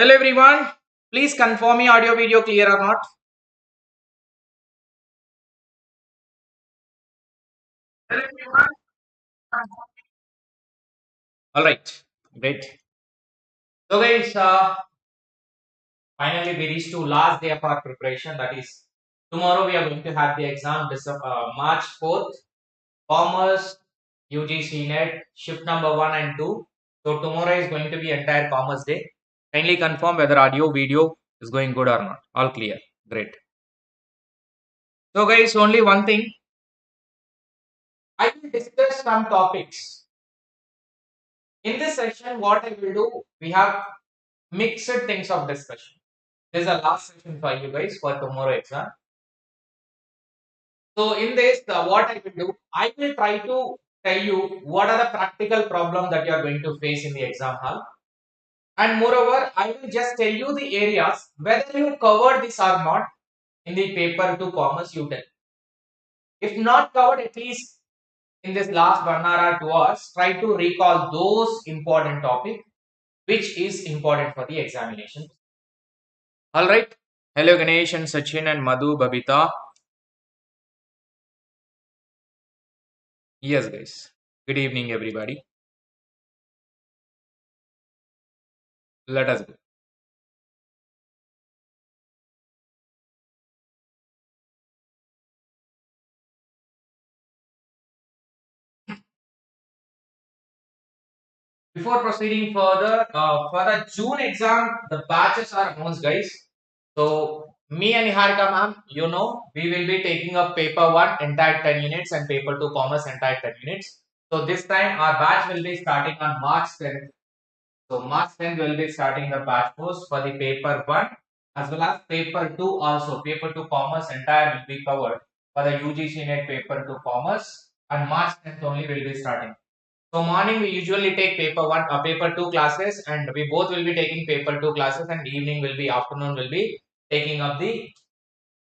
Hello everyone, please confirm me audio video clear or not. Hello everyone. Alright, great. So guys, finally we reached to last day of our preparation, that is tomorrow we are going to have the exam March 4th, Commerce UGC NET shift number 1 and 2. So tomorrow is going to be entire Commerce day. Kindly confirm whether audio video is going good or not. All clear. Great. So guys, only one thing. I will discuss some topics. In this session, what I will do, we have mixed things of discussion. This is the last session for you guys for tomorrow exam. So in this, what I will do, I will try to tell you what are the practical problems that you are going to face in the exam hall. And moreover, I will just tell you the areas, whether you covered this or not in the paper 2 commerce you tell. If not covered, at least in this last 1 hour or 2 hours, try to recall those important topics which is important for the examination. Alright. Hello Ganesh and Sachin and Madhu, Babita. Yes guys. Good evening everybody. Let us go. Before proceeding further, for the June exam, the batches are announced guys. So me and Niharika ma'am, you know, we will be taking up paper 1 entire 10 units and paper 2 commerce entire 10 units. So this time our batch will be starting on March 10th. So March 10th will be starting the batch course for the paper 1 as well as paper 2 also. Paper 2 commerce entire will be covered for the UGC NET paper 2 commerce, and March 10th only will be starting. So morning we usually take paper 1 or paper 2 classes, and we both will be taking paper 2 classes, and evening will be afternoon will be taking up the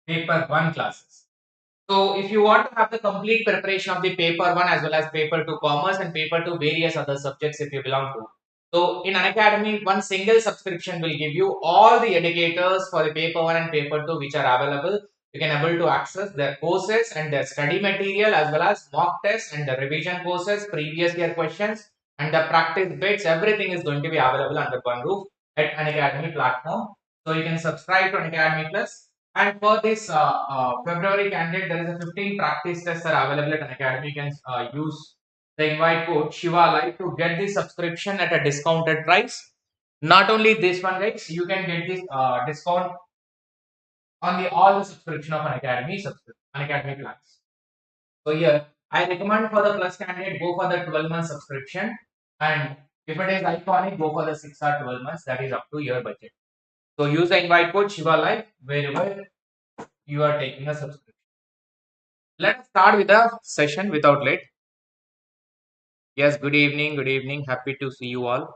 paper 1 classes. So if you want to have the complete preparation of the paper 1 as well as paper 2 commerce and paper 2 various other subjects if you belong to. So in Unacademy, one single subscription will give you all the educators for the paper 1 and paper 2 which are available. You can able to access their courses and their study material as well as mock tests and the revision courses, previous year questions and the practice bits. Everything is going to be available under one roof at Unacademy platform. So you can subscribe to Unacademy Plus. And for this February candidate, there is a 15 practice tests are available at Unacademy. You can use the invite code Shiva Live to get the subscription at a discounted price. Not only this one, guys, you can get this discount on the all the subscription of Unacademy plans. So here, I recommend for the plus candidate go for the 12-month subscription, and if it is iconic, go for the 6 or 12 months. That is up to your budget. So use the invite code Shiva Live wherever you are taking a subscription. Let us start with the session without late. Yes, good evening, good evening. Happy to see you all.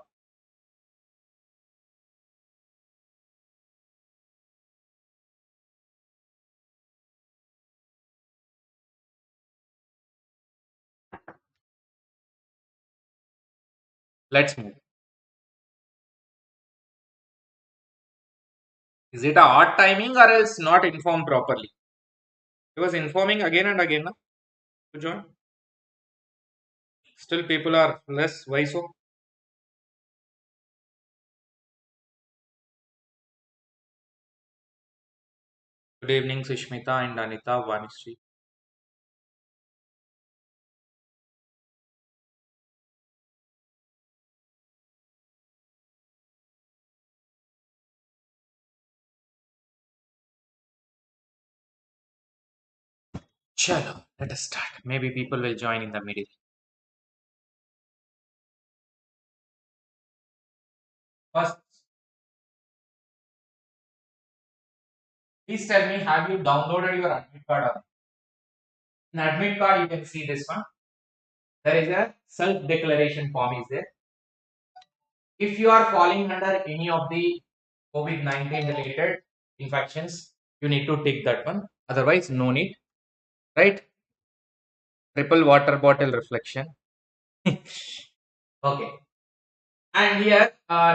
Let's move. Is it a odd timing or else not informed properly? It was informing again and again, na? To join. Still people are less. Why so? Good evening, Sushmita and Anita Vanishri. Chalo, let us start. Maybe people will join in the middle. First, please tell me, have you downloaded your admit card? In admit card, you can see this one. There is a self-declaration form is there. If you are falling under any of the COVID-19 related infections, you need to tick that one. Otherwise, no need. Right? Triple water bottle reflection. Okay. And here,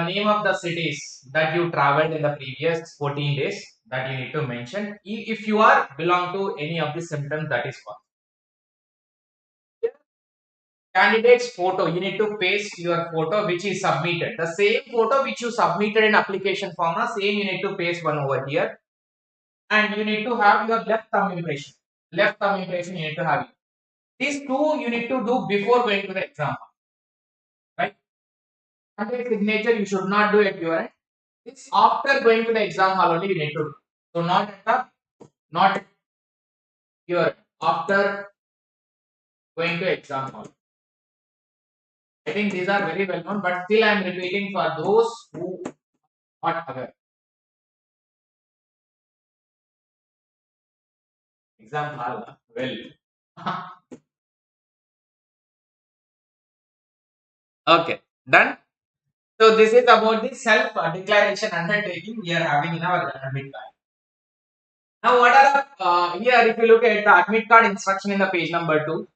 name of the cities that you traveled in the previous 14 days that you need to mention. If you are belong to any of the symptoms, that is fine. Candidate's photo, you need to paste your photo which is submitted. The same photo which you submitted in application form, same you need to paste one over here. And you need to have your left thumb impression. Left thumb impression you need to have it. These two you need to do before going to the exam, right? Candidate signature you should not do at your end. It's after going to the exam hall only you need to do. So not at your end. After going to exam hall. I think these are very well known, but still I am repeating for those who are not aware. Exam hall, well. Okay, done. So this is about the self declaration undertaking we are having in our admit card. Now what are the, here if you look at the admit card instruction in the page number 2,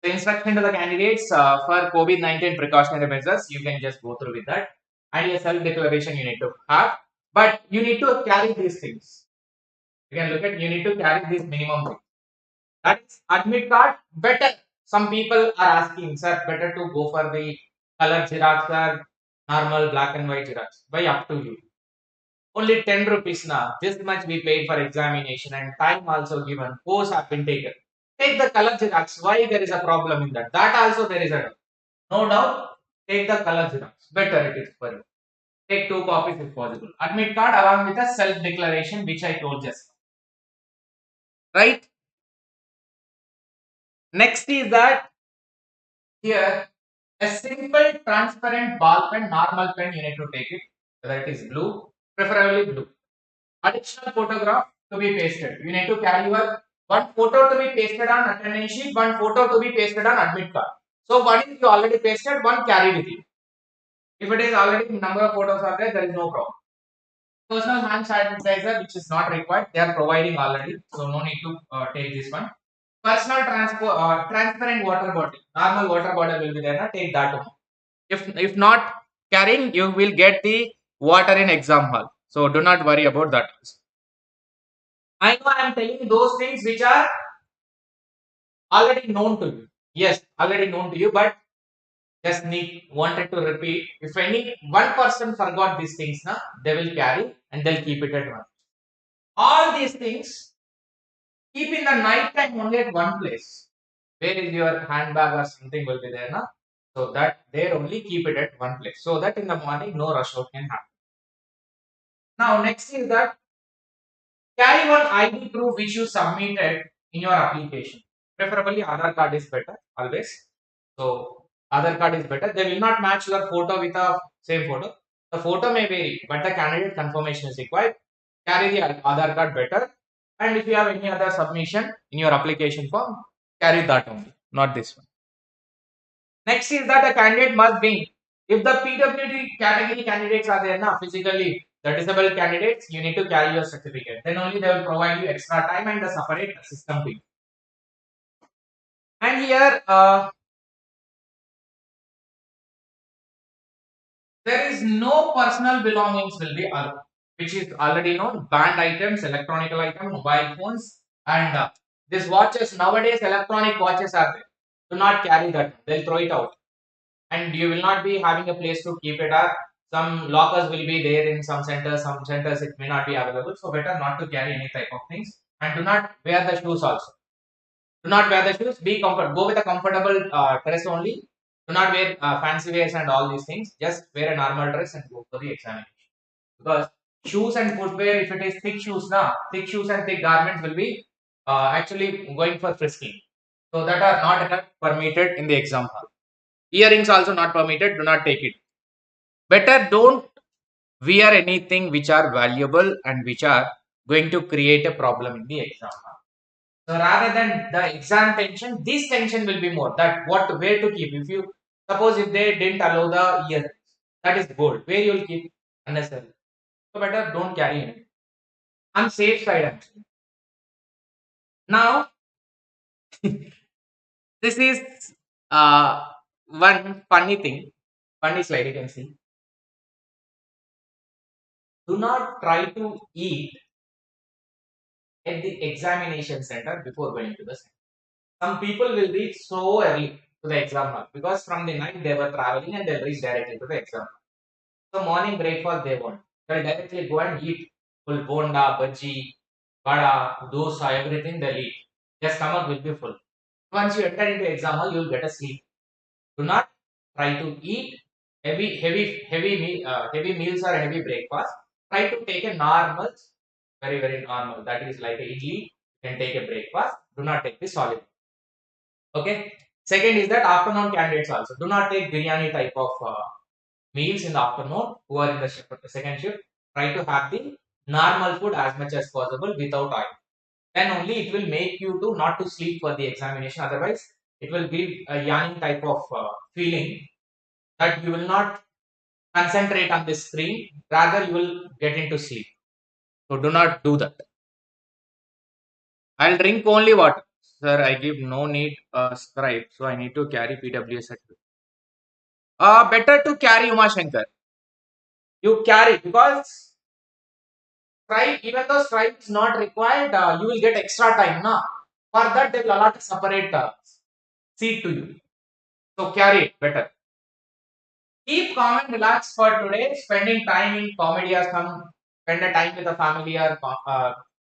the instruction to the candidates for COVID-19 precautionary measures, you can just go through with that, and your self declaration you need to have, but you need to carry these things. You can look at, you need to carry these minimum things. That is admit card better. Some people are asking, sir, better to go for the color xerox or normal black and white xerox. Why, up to you. Only 10 rupees now. This much we paid for examination and time also given. Course have been taken. Take the color xerox. Why there is a problem in that? That also there is a doubt. No doubt. Take the color xerox. Better it is for you. Take 2 copies if possible. Admit card along with a self declaration which I told just now. Right? Next is that here a simple transparent ball pen, normal pen you need to take it. Whether it is blue, preferably blue. Additional photograph to be pasted. You need to carry your one photo to be pasted on attendance sheet, one photo to be pasted on admit card. So one is you already pasted, one carry with you. If it is already number of photos are there is no problem. Personal hand sanitizer, which is not required, they are providing already, so no need to take this one. Personal transparent water bottle, normal water bottle will be there. Na? Take that one. If not carrying, you will get the water in exam hall. So do not worry about that. I know I am telling those things which are already known to you. Yes, already known to you, but just need wanted to repeat. If any one person forgot these things, na, they will carry and they'll keep it at one. All these things keep in the night time only at one place. Where is your handbag or something will be there, na? So that there only keep it at one place. So that in the morning no rush out can happen. Now next is that carry one ID proof which you submitted in your application. Preferably Aadhaar card is better always. So Aadhaar card is better. They will not match your photo with a same photo. The photo may vary, but the candidate confirmation is required. Carry the Aadhaar card better. And if you have any other submission in your application form, carry that only, not this one. Next is that the candidate must be, if the PWD category candidates are there now, physically the disabled candidates, you need to carry your certificate. Then only they will provide you extra time and the separate system fee. And here there is no personal belongings will be allowed, which is already known. Banned items, electronic items, mobile phones, and these watches. Nowadays, electronic watches are there. Do not carry that. They'll throw it out. And you will not be having a place to keep it up. Some lockers will be there in some centers it may not be available. So better not to carry any type of things, and do not wear the shoes also. Do not wear the shoes. Be comfort. Go with a comfortable dress only. Do not wear fancy wears and all these things. Just wear a normal dress and go for the examination. Because shoes and footwear, if it is thick shoes, now thick shoes and thick garments will be actually going for frisking. So that are not permitted in the exam hall. Earrings also not permitted. Do not take it. Better don't wear anything which are valuable and which are going to create a problem in the exam. So rather than the exam tension, this tension will be more. That what where to keep. If you suppose if they didn't allow the earrings, that is gold. Where you will keep unnecessarily. So better don't carry it. On safe side actually. Now this is one funny thing, funny slide you can see. Do not try to eat at the examination center before going to the center. Some people will reach so early to the exam hall because from the night they were traveling and they'll reach directly to the exam hall. So morning breakfast they want. They'll directly go and eat full bonda, bhaji, vada, dosa, everything they'll eat. Their stomach will be full. Once you enter into exam hall, you'll get a sleep. Do not try to eat heavy meals or heavy breakfast. Try to take a normal, very normal. That is like a idli. You can take a breakfast. Do not take the solid. Okay. Second is that afternoon candidates also do not take biryani type of meals in the afternoon. Who are in the second shift, try to have the normal food as much as possible without oil. Then only it will make you to not to sleep for the examination. Otherwise, it will give a yawning type of feeling that you will not concentrate on the screen. Rather, you will get into sleep. So do not do that. I'll drink only water. Sir, I give no need scribe, so I need to carry PWS certificate. Better to carry Uma Shankar. You carry because scribe, even though scribe is not required, you will get extra time. Na? For that, they will allot a separate seat to you. So carry it better. Keep calm and relax for today. Spending time in comedy or spend a time with the family or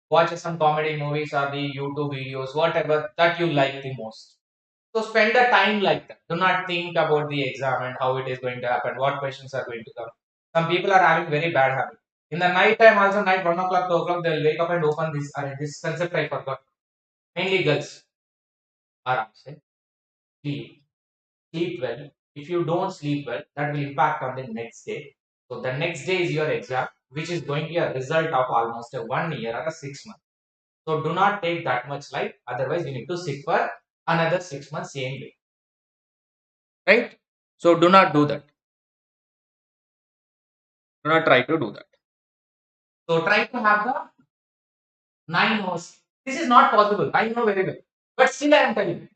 watch some comedy movies or the YouTube videos, whatever that you like the most. So spend the time like that. Do not think about the exam and how it is going to happen, what questions are going to come. Some people are having very bad habit. In the night time, also night 1 o'clock, 2 o'clock, they'll wake up and open this concept I forgot. Mainly girls are absent. Sleep. Sleep well. If you don't sleep well, that will impact on the next day. So the next day is your exam, which is going to be a result of almost a 1 year or a 6 months. So do not take that much light. Otherwise, you need to sit for another 6 months same way. Right? So do not do that. Do not try to do that. So try to have the 9 hours. This is not possible. I know very well. But still I am telling you.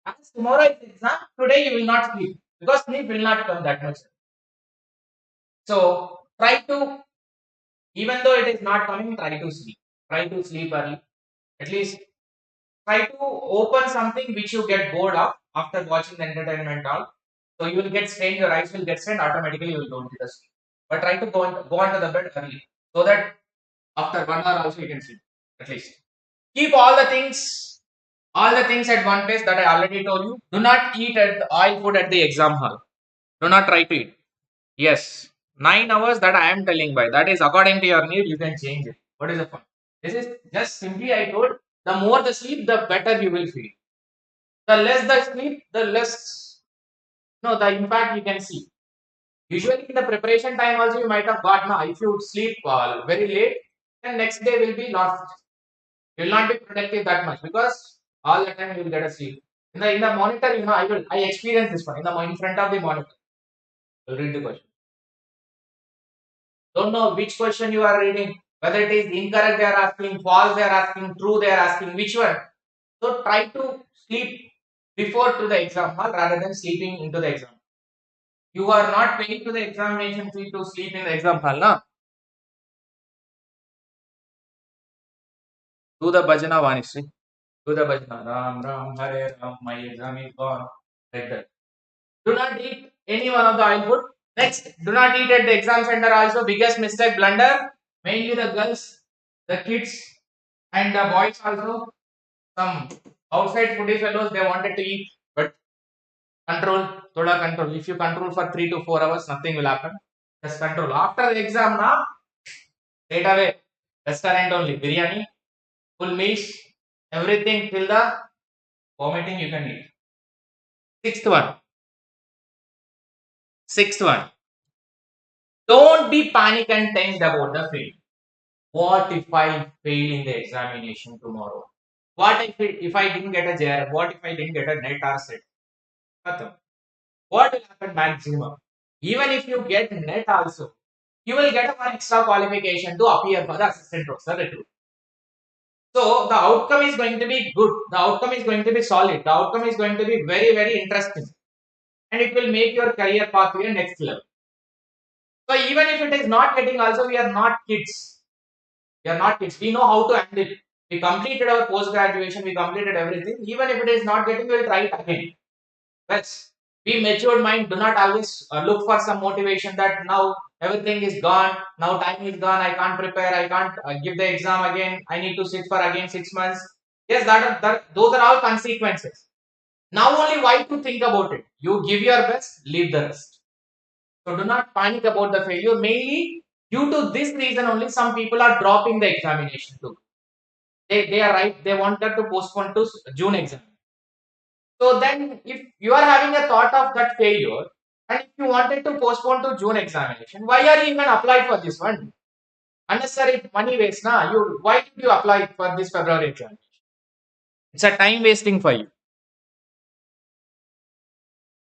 As tomorrow is exam, today you will not sleep. Because sleep will not come that much. So try to, even though it is not coming, try to sleep. Try to sleep early. At least try to open something which you get bored of after watching the entertainment all. So you will get strained, your eyes will get strained, automatically you will go into the sleep. But try to go onto the bed early so that after 1 hour also you can sleep at least. Keep all the things at one place that I already told you. Do not eat at the oil food at the exam hall. Do not try to eat. Yes, 9 hours that I am telling by. That is according to your need. You can change it. What is the fun? This is just simply I told. The more the sleep, the better you will feel. The less the sleep, the less no the impact you can see. Usually in the preparation time also you might have got now. If you sleep very late, then next day will be lost. You will not be productive that much because all the time you will get a sleep. In the monitor, I experienced this one in front of the monitor. You'll read the question. Don't know which question you are reading, whether it is incorrect they are asking, false they are asking, true they are asking, which one. So try to sleep before to the exam hall rather than sleeping into the exam. You are not paying to the examination fee to sleep in the exam hall, na? Do the bhajana, Vanishri. Do the bhajana. Ram Ram Hare Ram. My exam is gone. Like that. Do not eat any one of the oil food. Next, do not eat at the exam center also. Biggest mistake, blunder. Mainly the girls, the kids, and the boys also. Some outside foodie fellows, they wanted to eat, but control, thoda control. If you control for 3 to 4 hours, nothing will happen. Just control. After the exam, now, straight away, restaurant only, biryani, full meals, everything till the vomiting you can eat. Sixth one. Sixth one. Don't be panic and tense about the fail. What if I fail in the examination tomorrow? What if I didn't get a JRF? What if I didn't get a NET or SET? Khatam. What will happen maximum? Even if you get NET also, you will get one extra qualification to appear for the assistant professor recruit. So the outcome is going to be good. The outcome is going to be solid. The outcome is going to be very interesting, and it will make your career pathway next level. So even if it is not getting also, we are not kids. We are not kids. We know how to handle it. We completed our post graduation. We completed everything. Even if it is not getting, we'll try it again. Let's be matured mind. Do not always look for some motivation that now everything is gone. Now time is gone. I can't prepare. I can't give the exam again. I need to sit for again 6 months. Yes, those are all consequences. Now only why to think about it. You give your best, leave the rest. So do not panic about the failure. Mainly due to this reason only some people are dropping the examination too. They are right. They wanted to postpone to June exam. So then if you are having a thought of that failure and if you wanted to postpone to June examination, why are you even applied for this one? Unnecessary money waste, na? Why did you apply for this February examination? It's a time wasting for you,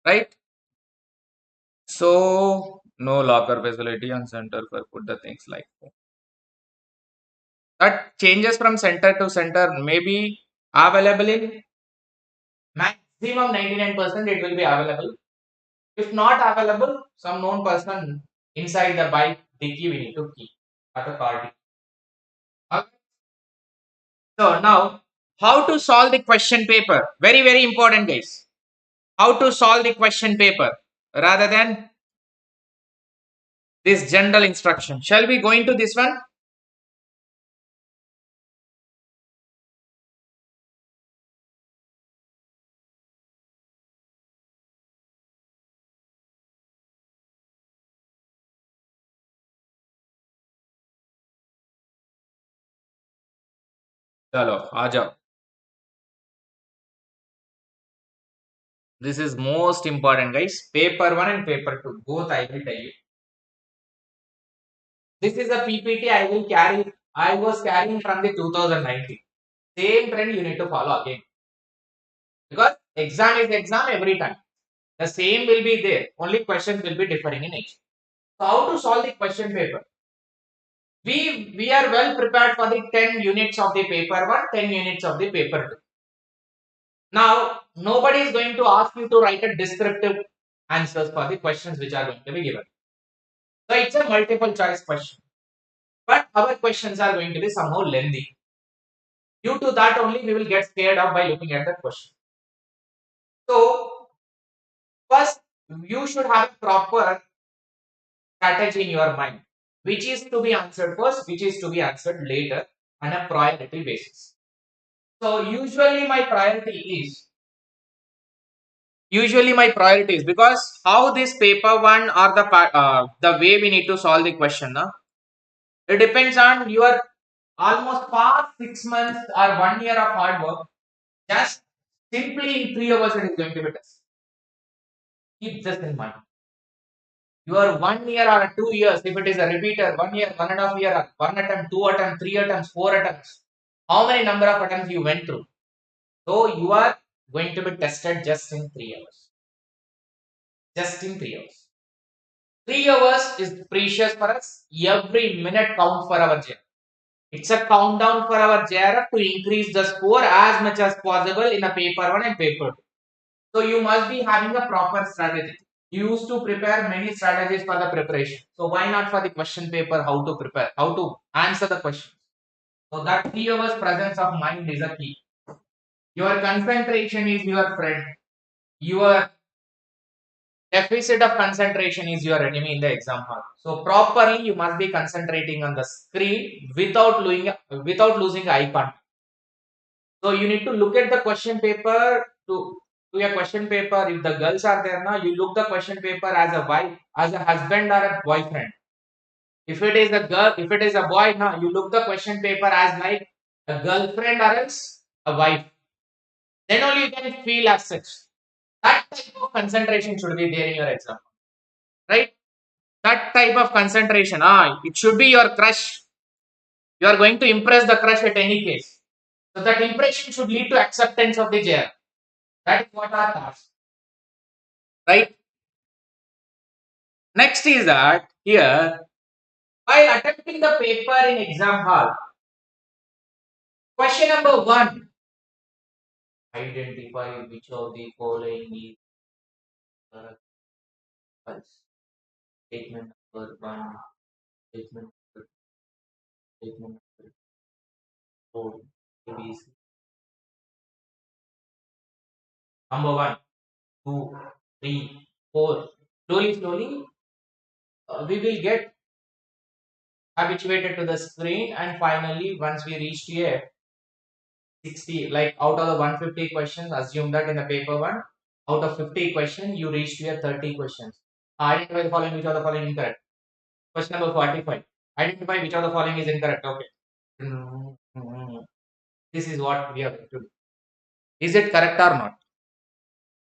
right? So no locker facility on center for put the things like that. That changes from center to center may be available in maximum 99% it will be available. If not available, some known person inside the bike dicky we need to keep at a party. Okay. So now how to solve the question paper? Very, very important guys. How to solve the question paper rather than this general instruction. Shall we go into this one? Chalo, aa jao. This is most important, guys. Paper 1 and paper 2. Both I will tell you. This is a PPT I will carry. I was carrying from the 2019. Same trend you need to follow again. Because exam is exam every time. The same will be there. Only questions will be differing in nature. So how to solve the question paper? We are well prepared for the 10 units of the paper 1, 10 units of the paper 2. Now, nobody is going to ask you to write a descriptive answers for the questions which are going to be given. So it's a multiple choice question. But our questions are going to be somehow lengthy. Due to that only we will get scared off by looking at the question. So first you should have a proper strategy in your mind. Which is to be answered first, which is to be answered later on a priority basis. So usually my priority is because how this paper one or the way we need to solve the question, no? It depends on your almost past 6 months or 1 year of hard work. Just simply in 3 hours it is going to be test. Keep this in mind. Your 1 year or 2 years, if it is a repeater, 1 year, 1.5 year, one attempt, two attempts, three attempts, four attempts. How many number of attempts you went through? So you are going to be tested just in 3 hours. Just in 3 hours. 3 hours is precious for us. Every minute counts for our JRF. It's a countdown for our JRF to increase the score as much as possible in a paper 1 and paper 2. So you must be having a proper strategy. You used to prepare many strategies for the preparation. So why not for the question paper, how to prepare, how to answer the question. So that 3 hours presence of mind is a key. Your concentration is your friend. Your deficit of concentration is your enemy in the exam hall. So properly you must be concentrating on the screen without losing eye contact. So you need to look at the question paper to a question paper. If the girls are there now, you look the question paper as a wife, as a husband or a boyfriend. If it is a girl, if it is a boy now, you look the question paper as like a girlfriend or else a wife. Then only you can feel as such. That type of concentration should be there in your exam, right? That type of concentration. It should be your crush. You are going to impress the crush at any case. So that impression should lead to acceptance of the JR. That is what our task, right? Next is that here, while attempting the paper in exam hall, question number one, identify which of the following is false. Statement number 1, statement number 2, statement number 4, ABC. Number 1, 2, 3, 4. Slowly, slowly, we will get habituated to the screen, and finally, once we reach here, 60, like out of the 150 questions, assume that in the paper 1, out of 50 questions, you reach here 30 questions. Identify the following, which of the following incorrect. Question number 45. Identify which of the following is incorrect. Okay. This is what we have to do. Is it correct or not?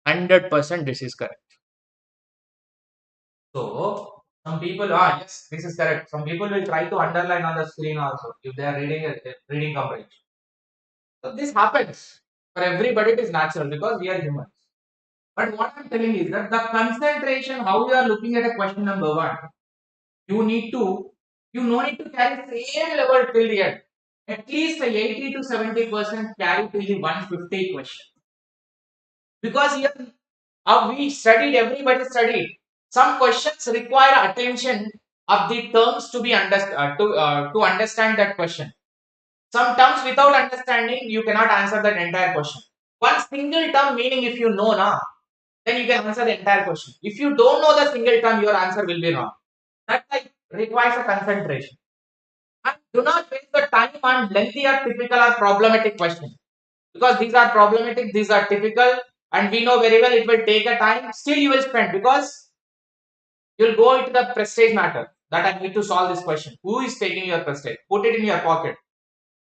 100% this is correct. So, some people, yes, this is correct. Some people will try to underline on the screen also if they are reading a reading comprehension. So, this happens. For everybody, it is natural because we are humans. But what I'm telling is that the concentration, how you are looking at a question number 1, you need to, you no need to carry same level till the end. At least 80 to 70% carry till the 150 question. Because here we studied, everybody studied. Some questions require attention of the terms to be understood to understand that question. Some terms without understanding you cannot answer that entire question. One single term meaning if you know now, then you can answer the entire question. If you don't know the single term, your answer will be wrong. That like requires a concentration. And do not waste the time on lengthy or typical or problematic questions. Because these are problematic, these are typical, and we know very well it will take a time. Still, you will spend because you'll go into the prestige matter that I need to solve this question. Who is taking your prestige? Put it in your pocket.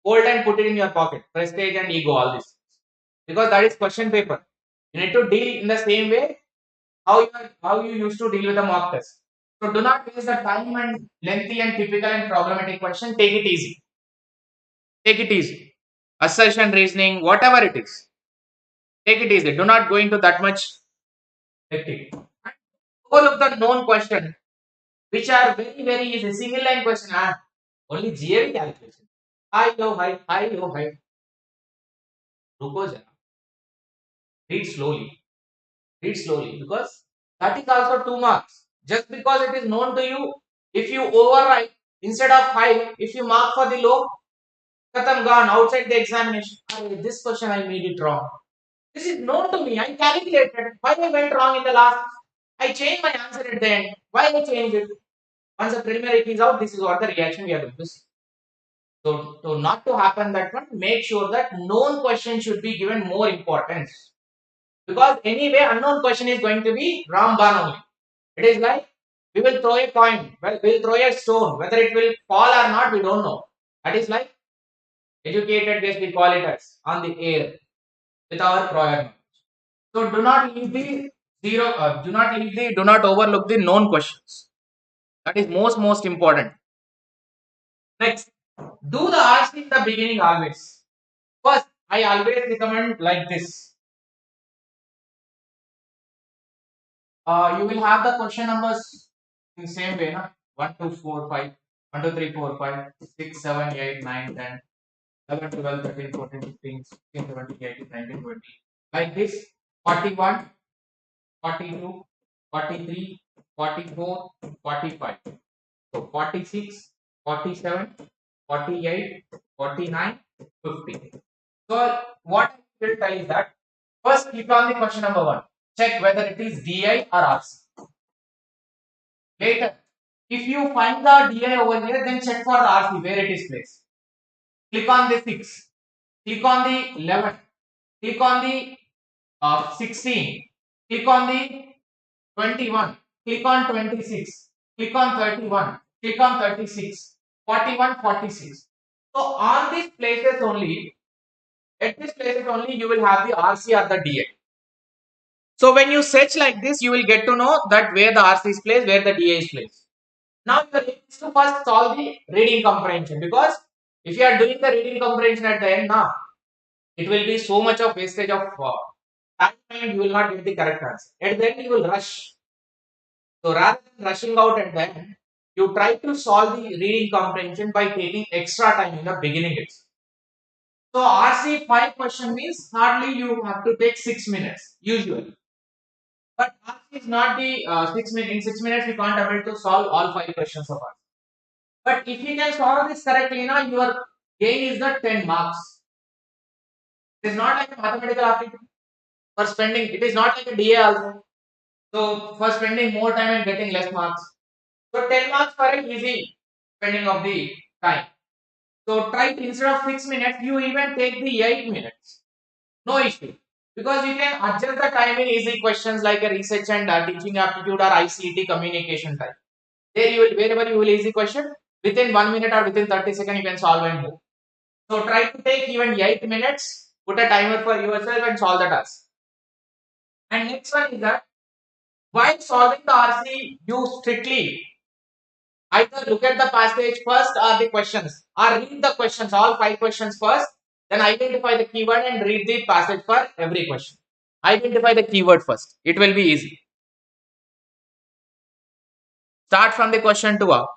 Hold and put it in your pocket. Prestige and ego, all this. Because that is question paper. You need to deal in the same way how you used to deal with a mock test. So do not waste the time and lengthy and typical and problematic question. Take it easy. Take it easy. Assertion reasoning, whatever it is. Take it easy. Do not go into that much hectic. All of the known question, which are very, very easy. Single line question. Only GAV calculation. High, low, high, high, low, high. रुको जरा. Read slowly. Read slowly because that is also 2 marks. Just because it is known to you, if you overwrite instead of high, if you mark for the low, katam gone outside the examination. This question I made it wrong. This is known to me. I calculated. Why I went wrong in the last? I changed my answer at the end. Why I changed it? Once the preliminary is out, this is what the reaction we are going to see. So, not to happen that one, make sure that known question should be given more importance. Because anyway, unknown question is going to be Ramban only. It is like we will throw a coin. Well, we will throw a stone. Whether it will fall or not, we don't know. That is like educated guess we call it as on the air with our prior knowledge. So do not leave the do not overlook the known questions. That is most important. Next, do the ask in the beginning always. First, I always recommend like this. You will have the question numbers in the same way, na? 1, 2, 4, 5, 1, 2, 3, 4, 5, 6, 7, 8, 9, 10, 11, 12, 13, 14, 15, 16, 17, 18, 19, 20. Like this, 41, 42, 43, 44, 45. So 46, 47, 48, 49, 50. So what I will tell is that first click on the question number 1. Check whether it is DI or RC. Later, if you find the DI over here, then check for the RC where it is placed. Click on the 6. Click on the 11. Click on the 16. Click on the 21. Click on 26. Click on 31. Click on 36. 41, 46. So on these places only, at these places only, you will have the RC or the DA. So when you search like this, you will get to know that where the RC is placed, where the DA is placed. Now you need to first solve the reading comprehension, because if you are doing the reading comprehension at the end now, it will be so much of wastage of time and you will not get the correct answer. At the end, you will rush. So rather than rushing out at the end, you try to solve the reading comprehension by taking extra time in the beginning itself. So RC 5 question means hardly you have to take 6 minutes usually. But RC is not the 6 minutes. In 6 minutes, we can't able to solve all 5 questions of ours. But if you can solve this correctly, now your gain is the 10 marks. It is not like a mathematical aptitude for spending. It is not like a DA also. So for spending more time and getting less marks. So 10 marks for an easy spending of the time. So try to, instead of 6 minutes, you even take the 8 minutes. No issue. Because you can adjust the time in easy questions like a research and teaching aptitude or ICT communication time. There you will, wherever you will easy question, within 1 minute or within 30 seconds you can solve and move. So try to take even 8 minutes, put a timer for yourself and solve the task. And next one is that while solving the RC, you strictly either look at the passage first or the questions, or read the questions, all 5 questions first, then identify the keyword and read the passage for every question. Identify the keyword first. It will be easy. Start from the question 2 up.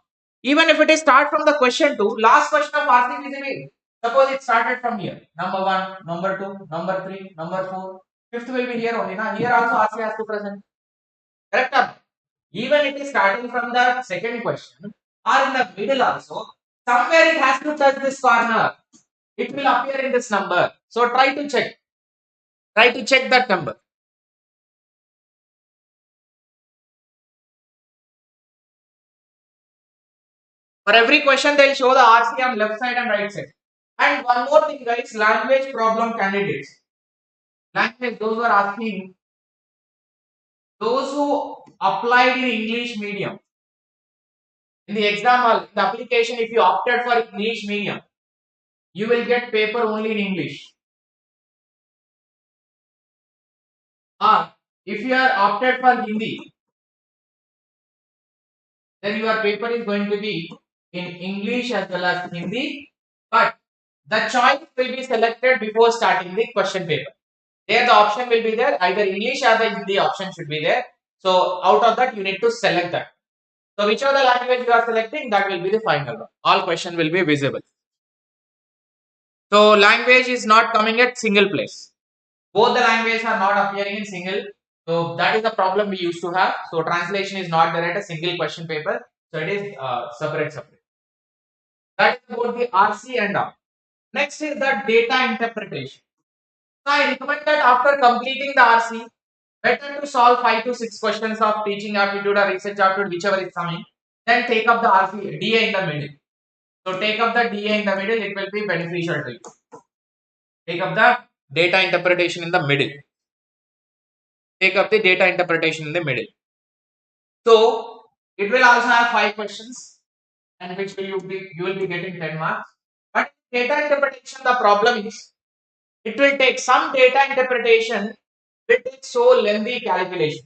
Even if it is start from the question 2, last question of RC visibility. Suppose it started from here. Number 1, number 2, number 3, number 4. Fifth will be here only. Now here also RC has to present. Correct? Even it is starting from the second question or in the middle also, somewhere it has to touch this corner. It will appear in this number. So try to check. Try to check that number. For every question, they will show the RC on left side and right side. And one more thing, guys, language problem candidates. Language, those who are asking, those who applied in English medium. In the exam hall, in the application, if you opted for English medium, you will get paper only in English. Or if you are opted for Hindi, then your paper is going to be in English as well as Hindi, but the choice will be selected before starting the question paper. There the option will be there, either English or the Hindi option should be there. So out of that you need to select that. So whichever the language you are selecting, that will be the final one. All question will be visible. So language is not coming at single place. Both the languages are not appearing in single. So that is the problem we used to have. So translation is not there at a single question paper. So it is separate. That is about the RC and all. Next is the data interpretation. So I recommend that after completing the RC, better to solve 5 to 6 questions of teaching aptitude or research aptitude, whichever is coming. Then take up the RC DA in the middle. So take up the DA in the middle. It will be beneficial to you. Take up the data interpretation in the middle. Take up the data interpretation in the middle. So it will also have 5 questions, and which will you will be getting 10 marks. But data interpretation, the problem is it will take some data interpretation will take so lengthy calculation.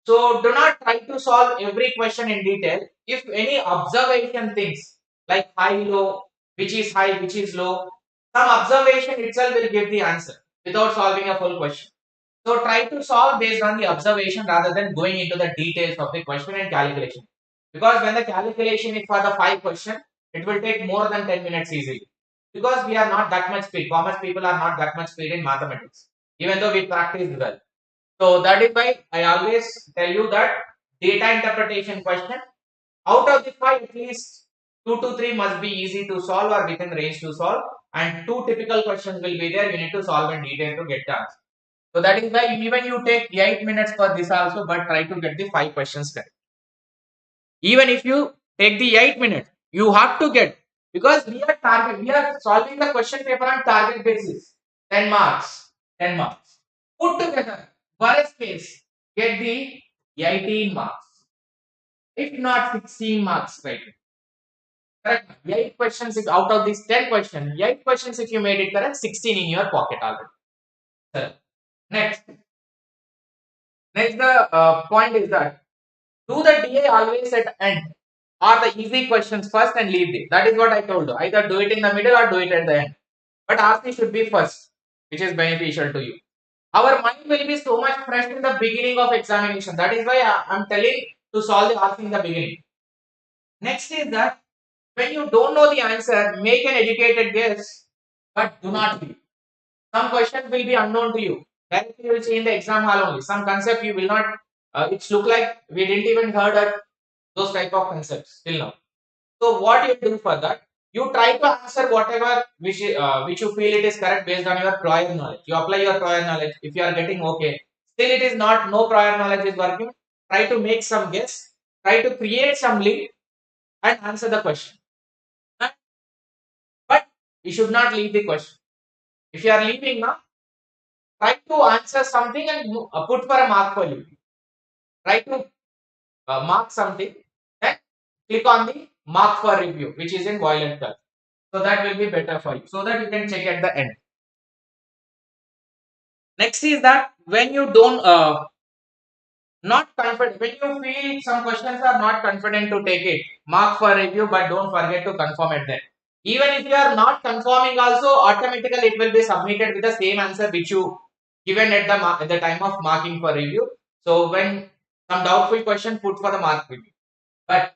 So do not try to solve every question in detail. If any observation things like high, low, which is high, which is low, some observation itself will give the answer without solving a full question. So try to solve based on the observation rather than going into the details of the question and calculation. Because when the calculation is for the 5 question, it will take more than 10 minutes easily. Because we are not that much speed. Commerce people are not that much speed in mathematics, even though we practice well. So that is why I always tell you that data interpretation question, out of the 5, at least 2 to 3 must be easy to solve or within range to solve, and 2 typical questions will be there. You need to solve in detail to get the answer. So that is why even you take 8 minutes for this also, but try to get the 5 questions correct. Even if you take the 8 minutes, you have to get, because we are solving the question paper on target basis. 10 marks. 10 marks. Put together, worst case, get the 18 marks. If not 16 marks, right? Correct. 8 questions, if out of these 10 questions, 8 questions if you made it correct, 16 in your pocket already. So, next the point is that do the DA always at end, or the easy questions first and leave it. That is what I told you. Either do it in the middle or do it at the end. But RC should be first, which is beneficial to you. Our mind will be so much fresh in the beginning of examination. That is why I am telling to solve the RC in the beginning. Next is that when you don't know the answer, make an educated guess, but do not leave. Some questions will be unknown to you. Directly you will see in the exam hall only. Some concept you will not It's look like we didn't even heard of those type of concepts till now. So what you do for that? You try to answer whatever which you feel it is correct based on your prior knowledge. You apply your prior knowledge. If you are getting okay, still it is not, no prior knowledge is working. Try to make some guess. Try to create some link and answer the question. But you should not leave the question. If you are leaving now, try to answer something and put for a mark for you. Try to mark something, then click on the mark for review, which is in violet color. So that will be better for you, so that you can check at the end. Next is that when you don't not confident, when you feel some questions are not confident to take it, mark for review, but don't forget to confirm it then. Even if you are not confirming also, automatically it will be submitted with the same answer which you given at the time of marking for review. So when some doubtful question, put for the mark review. But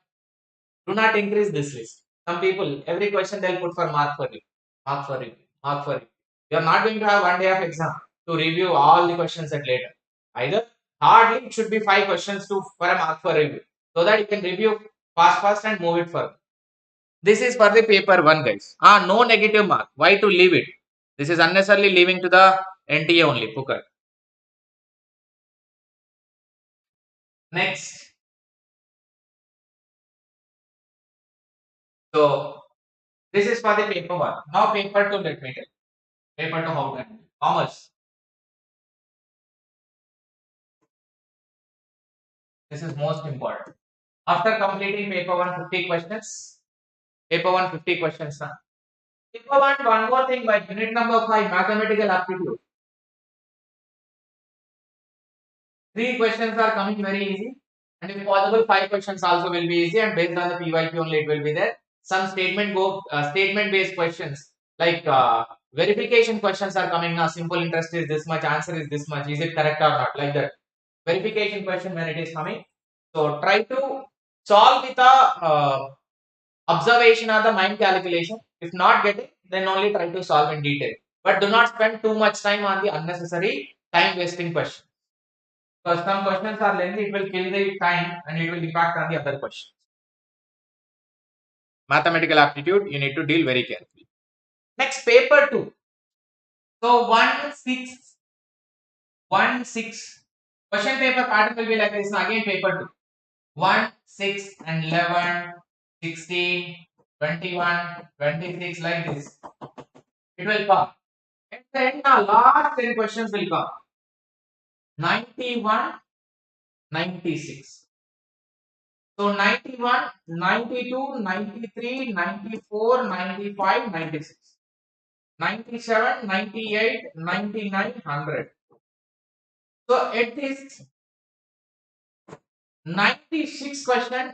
do not increase this list. Some people, every question they'll put for mark for review, mark for review, mark for review. You are not going to have 1 day of exam to review all the questions at later. Either hardly it should be 5 questions to for a mark for review, so that you can review fast and move it further. This is for the paper 1, guys. No negative mark. Why to leave it? This is unnecessarily leaving to the NTA only. Pukar. Next. So this is for the paper 1. Now paper 2, let me tell. Paper 2 how to handle. Commerce. This is most important. After completing paper 1 50 questions, paper 1 50 questions now. Paper 1 more thing by unit number 5 mathematical aptitude. 3 questions are coming very easy, and if possible 5 questions also will be easy, and based on the PYQ only it will be there. Some statement based questions like verification questions are coming now. Simple interest is this much, answer is this much, is it correct or not, like that. Verification question when it is coming. So try to solve with a observation or the mind calculation. If not getting, then only try to solve in detail. But do not spend too much time on the unnecessary time wasting questions. Because some questions are lengthy, it will kill the time and it will impact on the other questions. Mathematical aptitude, you need to deal very carefully. Next, paper 2. So 1, 6, 1, 6. Question paper pattern will be like this. Now again paper 2. 1, 6 and 11, 16, 21, 26 like this. It will come. At the end, now last 10 questions will come. 91, 96. So 91, 92, 93, 94, 95, 96. 97, 98, 99, 100. So at this 96 question,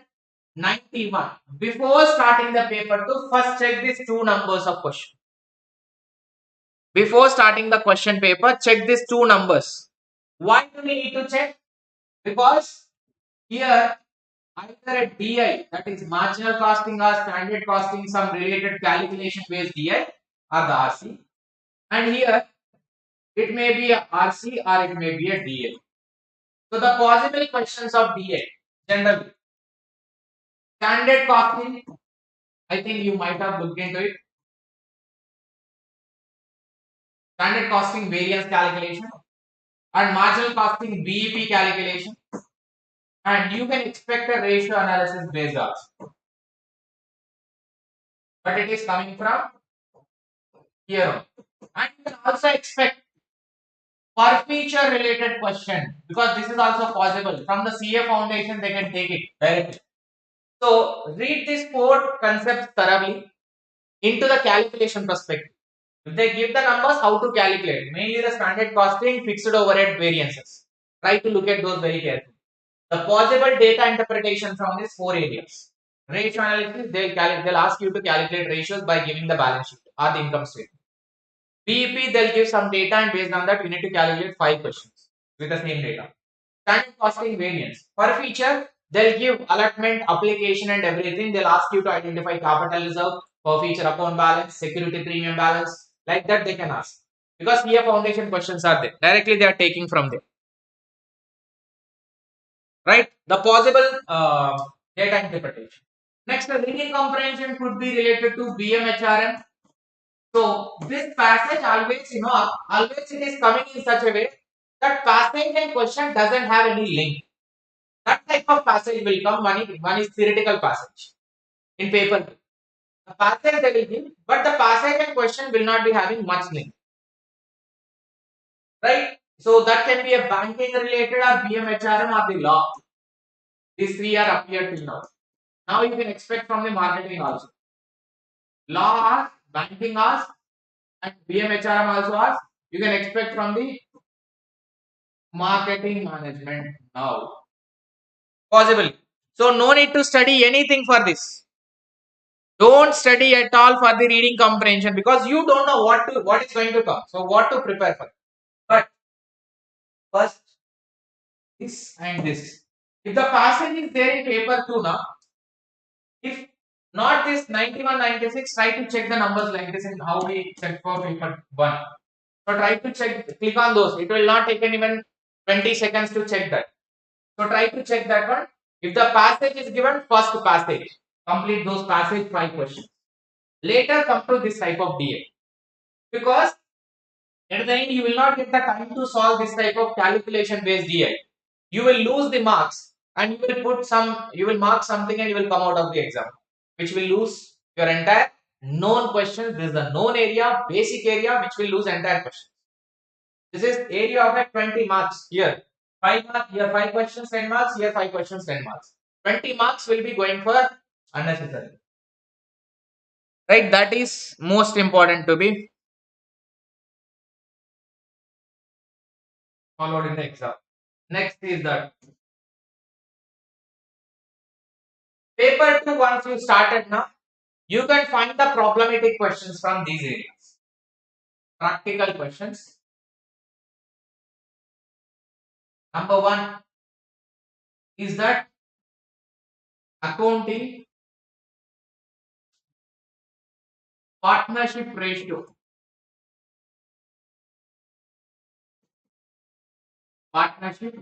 91. Before starting the paper 2, first check these two numbers of question. Before starting the question paper, check these two numbers. Why do we need to check? Because here either a DI, that is marginal costing or standard costing, some related calculation based DI or the RC, and here it may be a RC or it may be a DA. So the possible questions of DA generally standard costing, I think you might have looked into it. Standard costing variance calculation and marginal costing BEP calculation, and you can expect a ratio analysis based also. But it is coming from here. And you can also expect per feature related question, because this is also possible. From the CA foundation, they can take it directly. So read these 4 concepts thoroughly into the calculation perspective. If they give the numbers, how to calculate, mainly the standard costing, fixed overhead variances. Try to look at those very carefully. The possible data interpretation from these 4 areas. Ratio analysis, they'll ask you to calculate ratios by giving the balance sheet or the income statement. BEP, they'll give some data, and based on that, you need to calculate 5 questions with the same data. Standard costing variance. Per feature, they'll give allotment, application, and everything. They'll ask you to identify capital reserve, per feature account balance, security premium balance. Like that, they can ask. Because here foundation questions are there. Directly, they are taking from there. right? The possible data interpretation. Next, the reading comprehension could be related to BMHRM. So this passage always, always it is coming in such a way that passage and question doesn't have any link. That type of passage will come. One is theoretical passage in paper. The passage they will give, but the passage and question will not be having much link, right? So that can be a banking related or BMHRM or the law. These three are appeared till now. Now you can expect from the marketing also. Law asks, banking asks, and BMHRM also asks. You can expect from the marketing management now. Possible. So no need to study anything for this. Don't study at all for the reading comprehension because you don't know what is going to come. So what to prepare for. But first this and this. If the passage is there in paper 2 now, if not this 91, 96, try to check the numbers like this and how we check for paper 1. So try to check, click on those. It will not take even 20 seconds to check that. So try to check that one. If the passage is given, first passage. Complete those passage 5 questions. Later come to this type of DA. Because at the end you will not get the time to solve this type of calculation based DA. You will lose the marks and you will mark something and you will come out of the exam. Which will lose your entire known questions. This is the known area, basic area which will lose entire question. This is area of like 20 marks here. 5 marks, here 5 questions, 10 marks, here 5 questions, 10 marks. 20 marks will be going for unnecessary. Right, that is most important to be followed in the exam. Next is that paper 2 once you started now, you can find the problematic questions from these areas. Practical questions. Number 1 is that accounting partnership ratio. Partnership,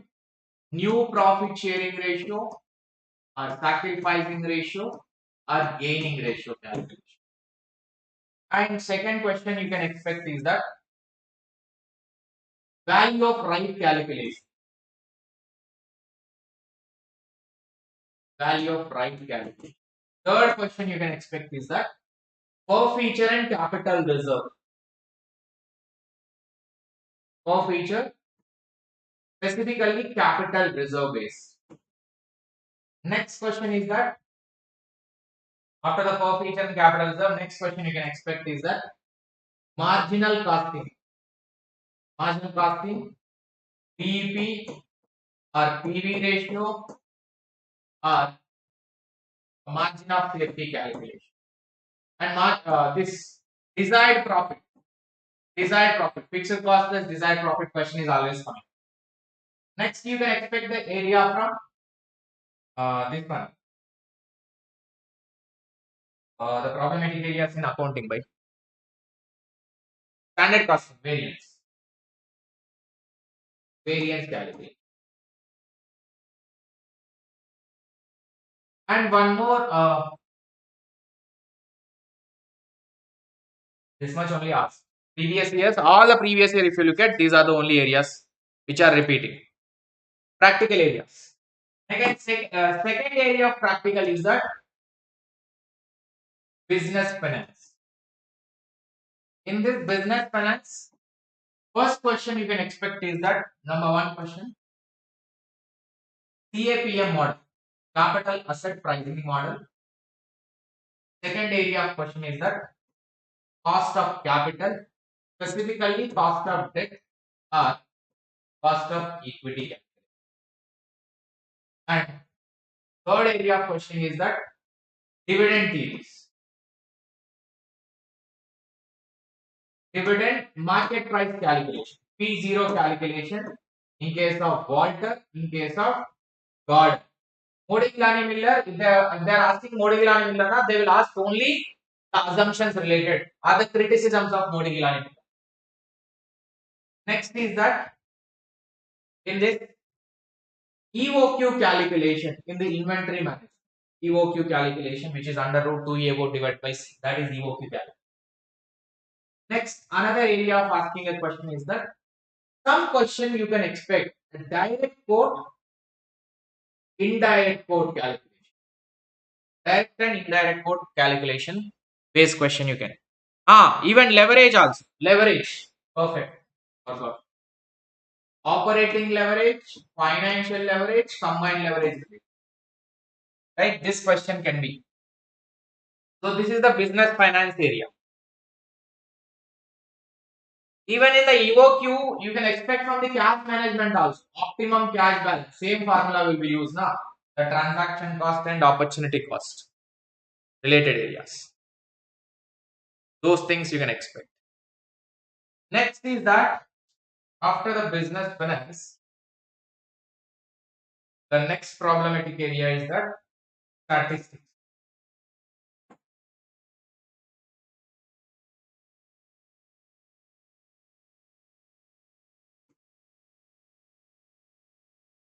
new profit sharing ratio, or sacrificing ratio, or gaining ratio calculation. And second question you can expect is that value of right calculation. Value of right calculation. Third question you can expect is that per feature and capital reserve. Per feature, specifically capital reserve base. Next question is that after the per feature and capital reserve, next question you can expect is that marginal costing. Marginal costing, PEP or PV ratio or margin of safety calculation. And this desired profit. Desired profit. Fixed cost plus desired profit question is always coming. Next, you can expect the area from this one. The problematic areas in accounting by standard costing, variance. Variance calculation. And one more, this much only asked. Previous years, all the previous year, if you look at, these are the only areas which are repeating. Practical areas. Again, second area of practical is that business finance. In this business finance, first question you can expect is that number 1 question, CAPM model, capital asset pricing model. Second area of question is that cost of capital, specifically cost of debt or cost of equity. And third area of question is that dividend theories. Dividend market price calculation, P0 calculation in case of Walter, in case of God. Modigliani Miller, if they are asking Modigliani Miller, they will ask only the assumptions related or the criticisms of Modigliani Miller. Next is that in this EOQ calculation in the inventory management. EOQ calculation, which is under root 2 A divided by C. That is EOQ calculation. Next, another area of asking a question is that some question you can expect a direct quote, indirect quote calculation. Direct and indirect quote calculation based question you can. Even leverage also. Leverage. Perfect. Forgot. Operating leverage, financial leverage, combined leverage. Right? This question can be. So this is the business finance area. Even in the EOQ, you can expect from the cash management also. Optimum cash balance. Same formula will be used now. The transaction cost and opportunity cost. Related areas. Those things you can expect. Next is that after the business finance, the next problematic area is that statistics.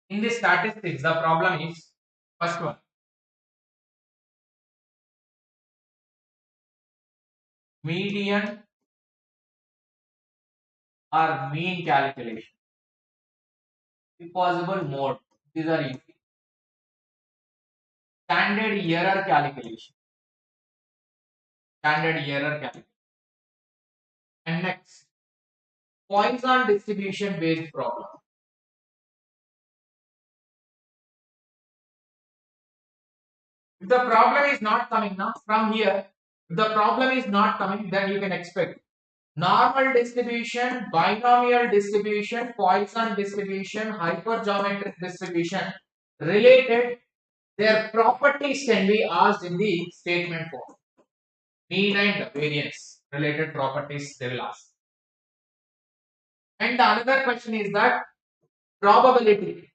In the statistics, the problem is first one, median or mean calculation. If possible, mode. These are easy. Standard error calculation. Standard error calculation. And next, Poisson distribution based problem. If the problem is not coming now from here, if the problem is not coming, then you can expect normal distribution, binomial distribution, Poisson distribution, hypergeometric distribution related, their properties can be asked in the statement form. Mean and variance related properties they will ask. And the another question is that probability.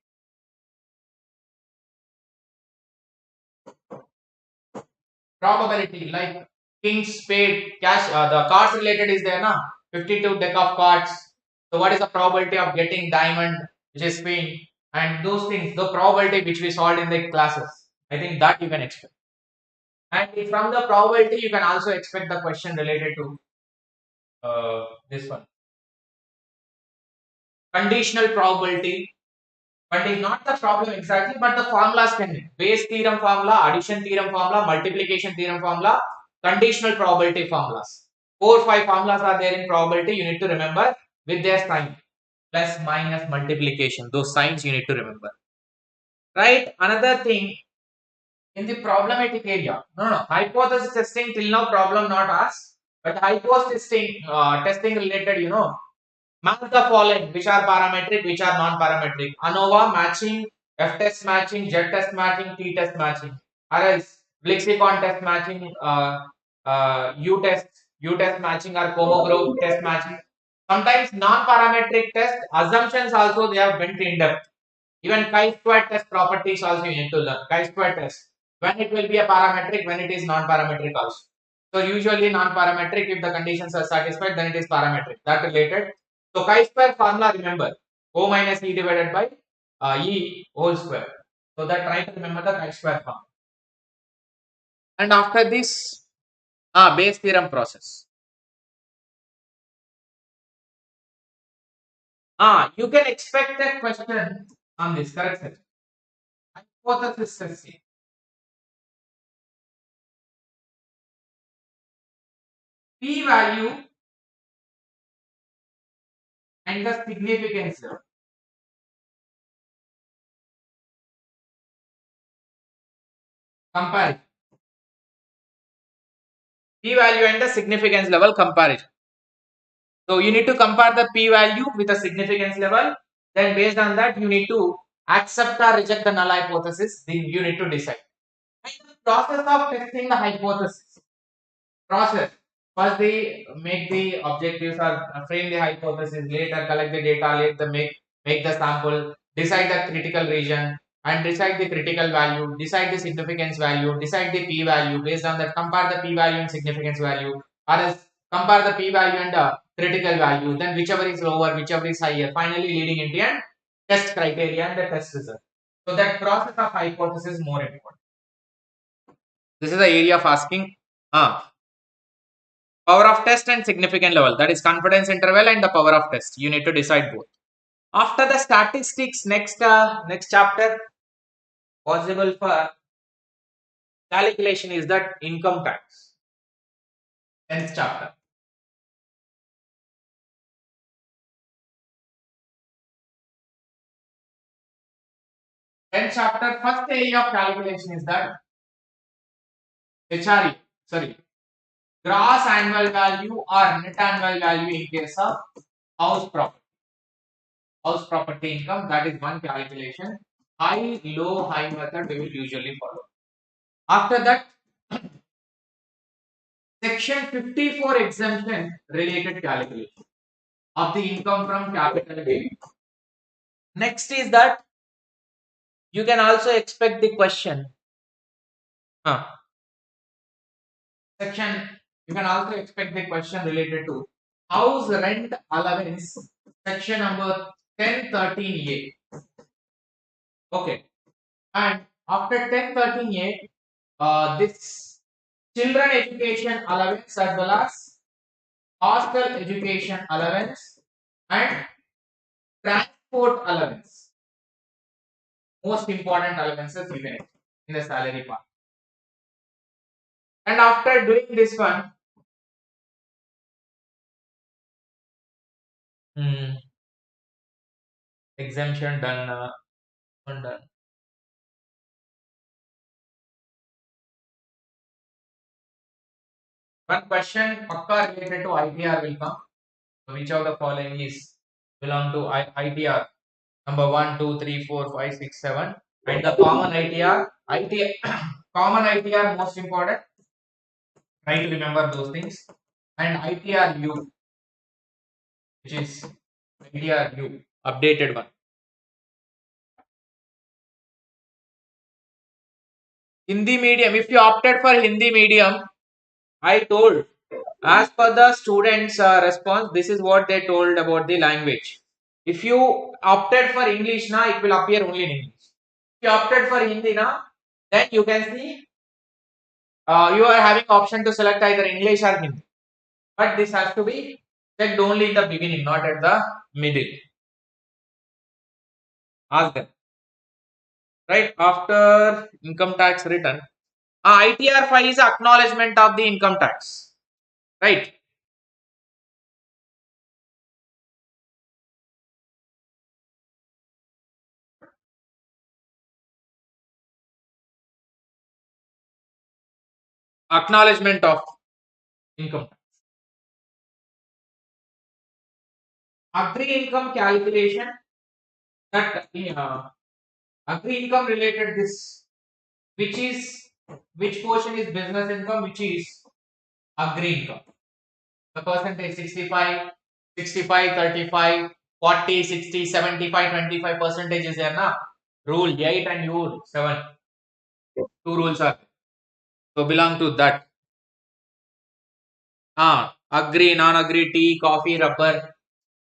Probability like king, spade, cash, the cards related is there now. 52 deck of cards. So what is the probability of getting diamond, which is queen, and those things, the probability which we solved in the classes. I think that you can expect. And from the probability, you can also expect the question related to this one. Conditional probability, but is not the problem exactly, but the formulas can be. Base theorem formula, addition theorem formula, multiplication theorem formula, conditional probability formulas. 4 or 5 formulas are there in probability, you need to remember with their sign. Plus, minus, multiplication. Those signs you need to remember. Right? Another thing in the problematic area. No. Hypothesis testing till now problem not asked. But hypothesis testing related, match the following, which are parametric, which are non-parametric. ANOVA matching, F-test matching, Z-test matching, T-test matching. Or else, Lexicon test matching, U-test matching or Como group test matching. Sometimes non-parametric test assumptions also they have went in depth. Even chi-square test properties also you need to learn. Chi-square test. When it will be a parametric, when it is non-parametric also. So usually non-parametric, if the conditions are satisfied, then it is parametric. That related. So chi-square formula, remember, O minus E divided by E whole square. So that try to remember the chi-square formula. And after this, base theorem process. You can expect a question on this, correct sir? Hypothesis testing. P value and the significance level. Comparison. P value and the significance level comparison. So you need to compare the P value with the significance level. Then based on that, you need to accept or reject the null hypothesis. Then you need to decide. And the process of testing the hypothesis. Process. First they make the objectives or frame the hypothesis, later collect the data, later make the sample, decide the critical region and decide the critical value, decide the significance value, decide the p value. Based on that, compare the p value and significance value, or else compare the p value and critical value, then whichever is lower, whichever is higher, finally leading into a test criteria and the test result. So that process of hypothesis is more important. This is the area of asking power of test and significant level. That is confidence interval and the power of test. You need to decide both. After the statistics, next chapter possible for calculation is that income tax. 10th chapter. 10th chapter, first area of calculation is that HRE, sorry, gross annual value or net annual value in case of house property. House property income, that is one calculation. High, low, high method we will usually follow. After that, section 54 exemption related calculation of the income from capital gain. Next is that you can also expect the question. Section, you can also expect the question related to house rent allowance, section number 1013A. Okay, and after 1013A, this children education allowance as well as hostel education allowance and transport allowance. Most important allowances you can in the salary part. And after doing this one, exemption done, done. One question pakka related to ITR will come. So which of the following is belong to ITR? Number 1, 2, 3, 4, 5, 6, 7. And the common ITR, common ITR most important. Try to remember those things. And ITRU, which is ITRU, updated one. Hindi medium, if you opted for Hindi medium, I told, as per the students' response, this is what they told about the language. If you opted for English, now it will appear only in English. If you opted for Hindi, now then you can see you are having option to select either English or Hindi. But this has to be checked only in the beginning, not at the middle. Ask them. Right after income tax return, ITR file is acknowledgement of the income tax. Right. Acknowledgement of income tax. Agri income calculation, that agri income related this, which portion is business income, which is agri income. The percentage 65, 65, 35, 40, 60, 75, 25 percentage is there na. Rule 8 and rule 7. Two rules are there. So belong to that. Agri, non-agri, tea, coffee, rubber,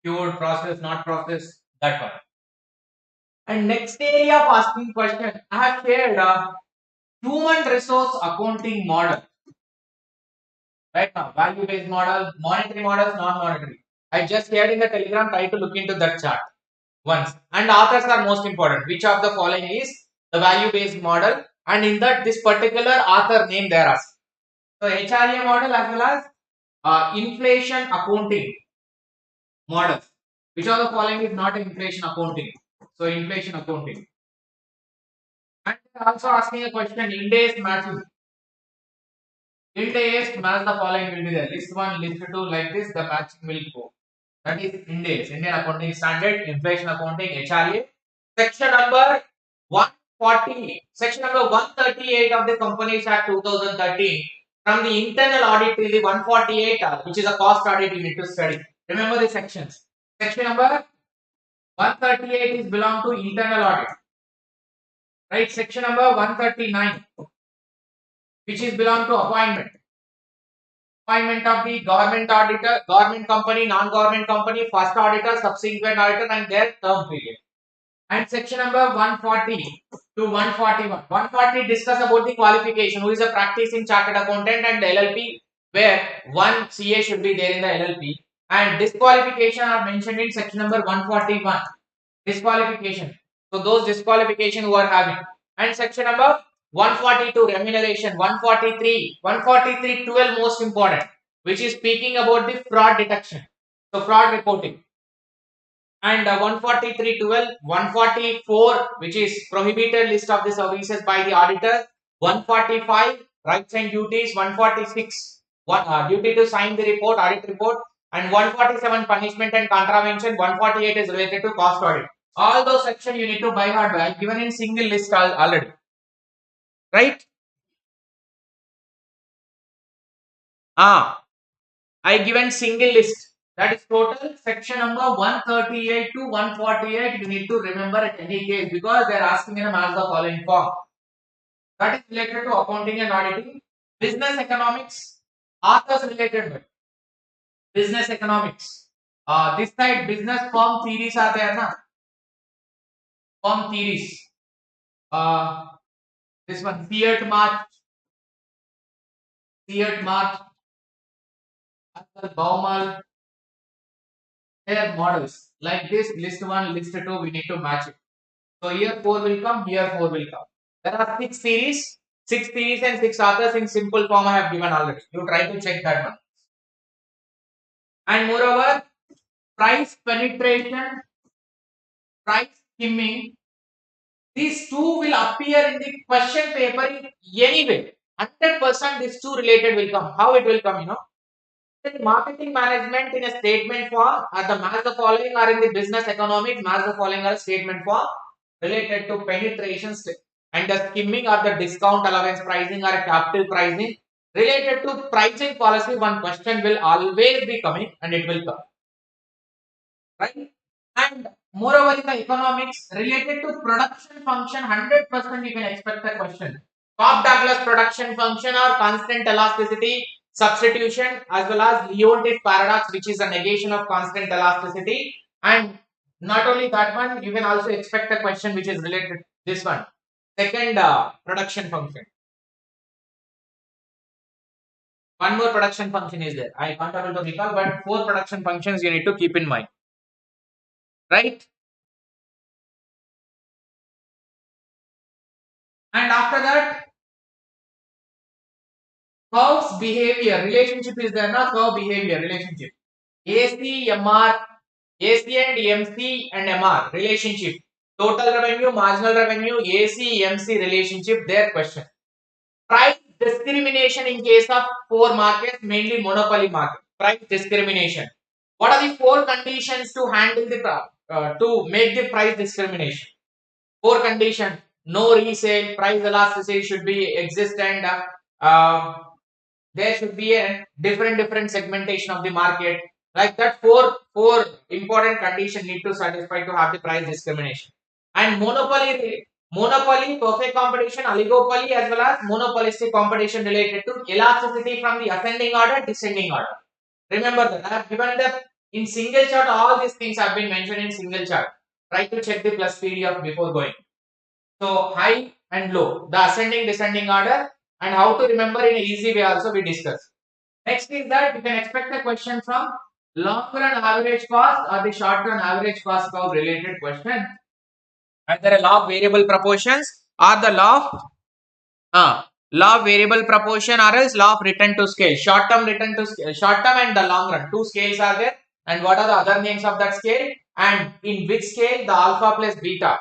cured, processed, not processed, that one. And next area of asking question, I have shared human resource accounting model. Right now, value-based model, monetary models, non-monetary. I just shared in the Telegram, try to look into that chart once. And authors are most important. Which of the following is the value-based model? And in that, this particular author name there is. So HRA model as well as inflation accounting models. Which of the following is not inflation accounting? So inflation accounting. And also asking a question, index matching. Index match the following will be there. List 1, list 2 like this, the matching will go. That is index, Indian Accounting Standard, inflation accounting, HRA. Section number 140, section number 138 of the Companies Act 2013. From the internal audit till the 148, which is a cost audit, you need to study. Remember the sections. Section number 138 is belong to internal audit. Right, section number 139, which is belong to appointment. Appointment of the government auditor, government company, non-government company, first auditor, subsequent auditor, and their term period. And section number 140 to 141. 140 discuss about the qualification, who is a practicing chartered accountant, and the LLP, where one CA should be there in the LLP. And disqualification are mentioned in section number 141. Disqualification. So those disqualification who are having. And section number 142 remuneration. 143 12 most important, which is speaking about the fraud detection. So fraud reporting. And 143.12, 144, which is prohibited list of the services by the auditor, 145 rights and duties, 146 duty to sign the report, audit report, and 147 punishment and contravention, 148 is related to cost audit. All those sections you need to by heart. I given in single list already, right? I given single list. That is total section number 138 to 148. You need to remember at any case, because they are asking in a mass the following form. That is related to accounting and auditing. Business economics, authors related with business economics. This side business firm theories are there, na? Firm theories. This one Fiat March, Baumal, their models. Like this, list 1, list 2, we need to match it. So here 4 will come, here 4 will come. There are 6 series, 6 series and 6 authors in simple form I have given already. You try to check that one. And moreover, price penetration, price skimming, these two will appear in the question paper in any way. 100% these two related will come. How it will come, marketing management in a statement form, or the match the following, are in the business economics, match the following are statement form related to penetration and the skimming or the discount allowance pricing or a captive pricing. Related to pricing policy, one question will always be coming and it will come. Right? And moreover, in the economics, related to production function, 100% you can expect a question. Cobb-Douglas production function or constant elasticity substitution, as well as Leontief paradox, which is a negation of constant elasticity. And not only that one, you can also expect a question which is related to this one. Second production function. One more production function is there. I can't able to recall, but 4 production functions you need to keep in mind. Right? And after that, curves behavior relationship is there, na? Curve behavior relationship. AC, MR, AC and MC and MR relationship. Total revenue, marginal revenue, AC, MC relationship, their question. Price discrimination in case of 4 markets, mainly monopoly market. Price discrimination. What are the 4 conditions to handle the to make the price discrimination? 4 conditions. No resale, price elasticity should be exist, and there should be a different segmentation of the market. Like that, four important conditions need to satisfy to have the price discrimination. And monopoly, perfect competition, oligopoly, as well as monopolistic competition related to elasticity from the ascending order, descending order. Remember that I have given the in single chart, all these things have been mentioned in single chart. Try to check the plus PDF before going. So high and low, the ascending descending order, and how to remember in an easy way also we discussed. Next is that you can expect a question from long run average cost or the short run average cost curve related question. Either a law of variable proportions or the law of variable proportion or else law of return to scale. Short term return to scale, short term and the long run. 2 scales are there. And what are the other names of that scale? And in which scale the alpha plus beta,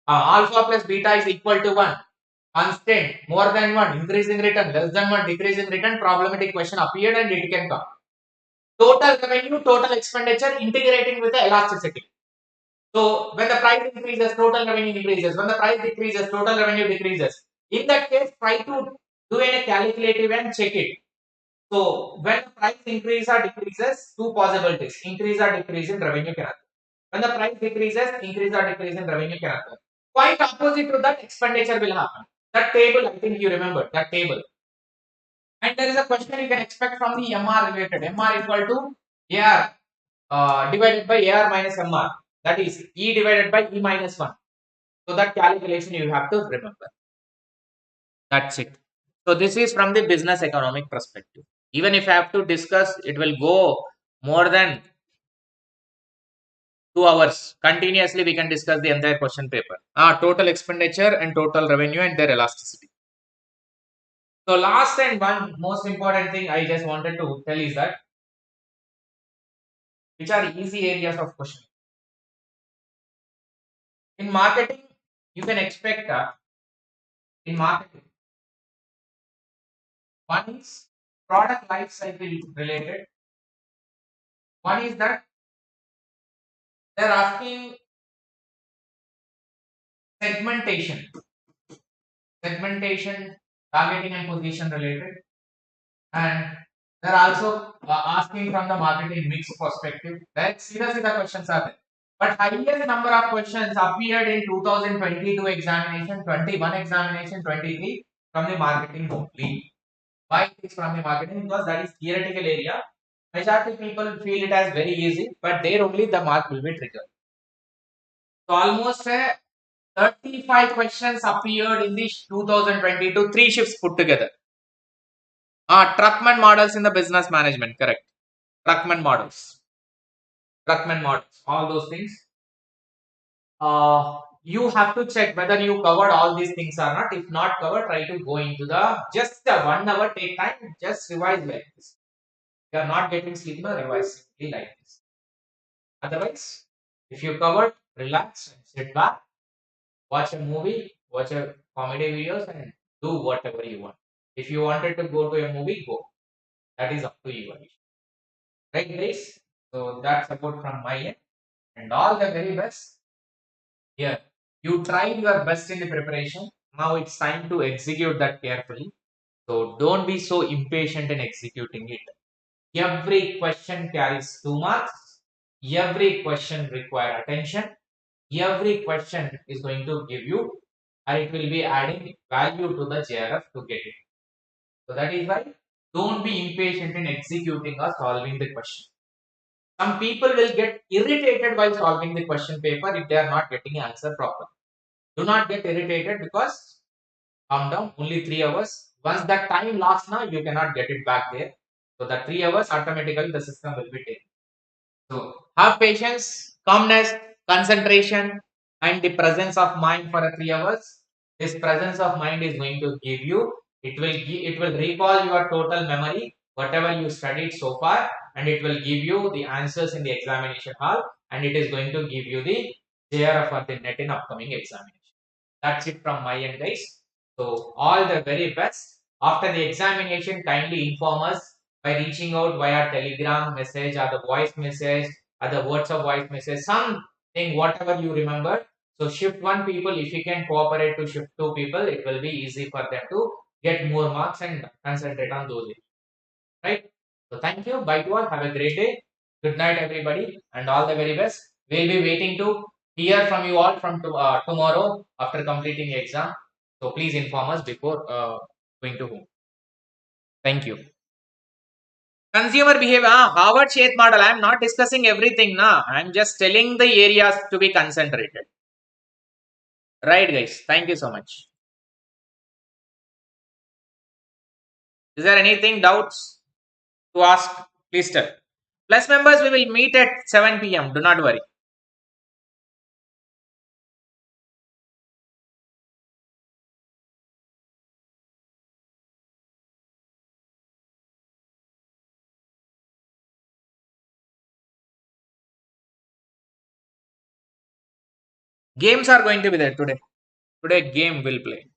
alpha plus beta is equal to 1. Constant, more than 1, increasing return, less than 1, decreasing return, problematic question appeared and it can come. Total revenue, total expenditure integrating with the elasticity. So when the price increases, total revenue increases. When the price decreases, total revenue decreases. In that case, try to do a calculative and check it. So when the price increases or decreases, 2 possibilities: increase or decrease in revenue can occur. When the price decreases, increase or decrease in revenue can occur. Quite opposite to that, expenditure will happen. That table, I think you remember that table. And there is a question you can expect from the MR related. MR equal to AR divided by AR minus MR. That is E divided by E minus 1. So that calculation you have to remember. That's it. So this is from the business economic perspective. Even if I have to discuss, it will go more than 2 hours. Continuously, we can discuss the entire question paper. Total expenditure and total revenue and their elasticity. So last and one most important thing I just wanted to tell is that which are easy areas of question. In marketing, you can expect in marketing, one is product life cycle related. One is that they're asking segmentation, targeting and position related, and they're also asking from the marketing mix perspective. That seriously the questions are there. But highest number of questions appeared in 2022 examination, 21 examination, 23 from the marketing only. Why it is from the marketing? Because that is theoretical area. Majority people feel it as very easy, but there only the mark will be triggered. So almost 35 questions appeared in the 2022, three shifts put together. Truckman models in the business management, correct. Truckman models, all those things. You have to check whether you covered all these things or not. If not covered, try to go into the just the 1 hour take time, just revise like this. If you are not getting sleep, no, revise simply like this. Otherwise, if you covered, relax and sit back, watch a movie, watch a comedy videos, and do whatever you want. If you wanted to go to a movie, go. That is up to you. Right, guys? So that's about from my end, and all the very best. Here, you tried your best in the preparation. Now it's time to execute that carefully. So don't be so impatient in executing it. Every question carries 2 marks. Every question require attention. Every question is going to give you, and it will be adding value to the JRF to get it. So that is why don't be impatient in executing or solving the question. Some people will get irritated while solving the question paper if they are not getting answer proper. Do not get irritated because calm down, only 3 hours. Once that time lasts now, you cannot get it back there. So that 3 hours automatically the system will be taken. So have patience, calmness, concentration, and the presence of mind for a 3 hours. This presence of mind is going to give you. It will recall your total memory, whatever you studied so far, and it will give you the answers in the examination hall, and it is going to give you the JRF for the net in upcoming examination. That's it from my end, guys. So all the very best. After the examination, kindly inform us by reaching out via telegram message or the voice message or the WhatsApp voice message, something whatever you remember. So shift one people, if you can cooperate to shift two people, it will be easy for them to get more marks and concentrate on those areas. Right? So thank you. Bye to all. Have a great day. Good night, everybody, and all the very best. We'll be waiting to hear from you all from tomorrow after completing the exam. So please inform us before going to home. Thank you. Consumer behavior, Harvard Shade model. I am not discussing everything now. I am just telling the areas to be concentrated. Right, guys. Thank you so much. Is there anything doubts to ask? Please tell. Plus members, we will meet at 7 p.m. Do not worry. Games are going to be there today. Today, game will play.